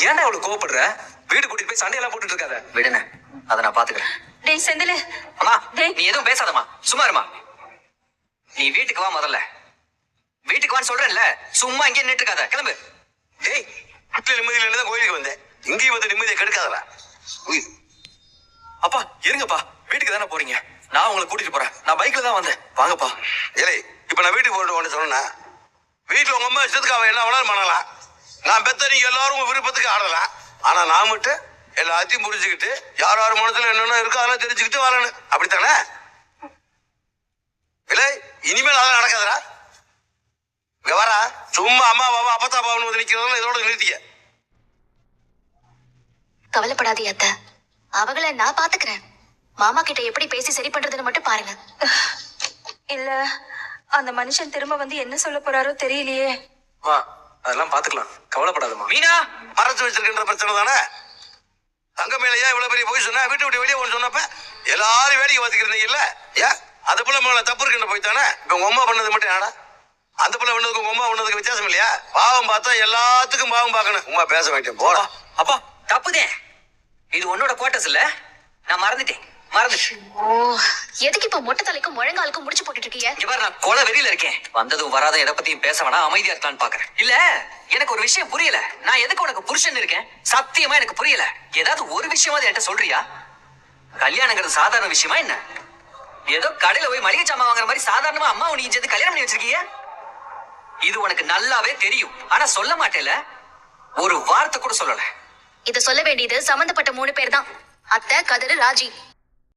ஏன்டா அவளுக்கு கோவப்படுற? வீடு கூட்டிட்டு போய் சண்டையெல்லாம் போட்டுட்டு இருக்காத. விடுன, அதை நான் பாத்துக்கிறேன். டேய் செந்தில், அம்மா டேய் நீ எதுவும் பேசாதம்மா, சும்மா இருமா. நீ வீட்டுக்கு வா, முதல்ல வீட்டுக்கு வான்னு சொல்றேன்ல, சும்மா இங்கே நின்று இருக்காத, கிளம்பு. டேய், வீட்டுல நிம்மதியில் இருந்துதான் கோயிலுக்கு வந்தேன். இங்கேயும் வந்து நிம்மதியை கெடுக்காதடா. அப்பா இருங்கப்பா, வீட்டுக்கு தானே போறீங்க, நான் உங்களை கூட்டிட்டு போறேன். நான் பைக்ல தான் வந்தேன், வாங்கப்பா. ஏலே, இப்ப நான் வீட்டுக்கு போட்டு ஒன்று சொன்னா, வீட்டுல உங்க அம்மா இஷ்டத்துக்கு அவன் என்ன வேணாலும் பண்ணலாம். நான் பெத்த நீங்க எல்லாரும் உங்க விருப்பத்துக்கு ஆடலாம். ஆனா நான் மட்டும் எல்லாத்தையும் புரிஞ்சுக்கிட்டு யார் யார் மனசுல என்னென்ன இருக்கோ அதெல்லாம் தெரிஞ்சுக்கிட்டு வரணும். அப்படித்தானே? இல்லை, இனிமேல் அதெல்லாம் நடக்காதடா. இங்க வரா, சும்மா அம்மா பாபா அப்பத்தா பாவனு வந்து நிக்கிறதெல்லாம் இதோட நிறுத்திக்க. கவலைப்படாதீ அத்தை, அவங்கள நான் பாத்துக்கிறேன். மாமா கிட்ட எப்படி பேசி சரி பண்றதுன்னு மட்டும் பாருங்க. இல்ல, அந்த மனுஷன் திரும்ப வந்து என்ன சொல்ல போறாரோ தெரியலையே. வா, அதெல்லாம் பாத்துக்கலாம், கவலைப்படாதம்மா. மீனா, மறைச்சு வச்சிருக்கின்ற பிரச்சனை தானே. தங்க மேலையா இவ்வளவு பெரிய போய் சொன்னா, வீட்டை விட்டு வெளியே போன்னு சொன்னப்ப எல்லாரும் வேடிக்கை பார்த்துக்கிறீங்க இல்ல? ஏன் அது போல மேல தப்பு இருக்கின்ற போய் தானே. இப்ப உங்க அம்மா பண்ணது மட்டும் ஏடா? அந்த பிள்ளை பண்ணதுக்கு உங்க அம்மா பண்ணதுக்கு வித்தியாசம் இல்லையா? பாவம் பார்த்தா எல்லாத்துக்கும் பாவம் பார்க்கணும். உமா பேச வேண்டிய போடா. அப்பா தப்புதேன், இது உன்னோட குவார்டர்ஸ் இல்ல, நான் மறந்துட்டேன். ஓ, எதுக்கு இப்ப மொட்டை தலைக்கும் முழங்காலுக்கும் முடிச்சு போட்டுட்டு இருக்கீங்க? இங்க பாரு, நான் கொலை வெறியில இருக்கேன். வந்ததும் வராத எதை பத்தியும் பேச வேணா, அமைதியா இருக்கான்னு பாக்குறேன். இல்ல, எனக்கு ஒரு விஷயம் புரியல. நான் எதுக்கு உனக்கு புருஷன் இருக்கேன்? சத்தியமா எனக்கு புரியல. ஏதாவது ஒரு விஷயமாவது என்கிட்ட சொல்றியா? கல்யாணங்கிறது சாதாரண விஷயமா என்ன? ஏதோ கடையில போய் மளிகை சாமான் வாங்குற மாதிரி சாதாரணமா அம்மா நீ சேர்ந்து கல்யாணம் பண்ணி வச்சிருக்கீங்க. இது உனக்கு நல்லாவே தெரியும், ஆனா சொல்ல மாட்டேல. ஒரு வார்த்தை கூட சொல்லல. இத சொல்ல வேண்டியது சம்பந்தப்பட்ட 3 பேர் தான். அத்தை, கதிரு, ராஜி.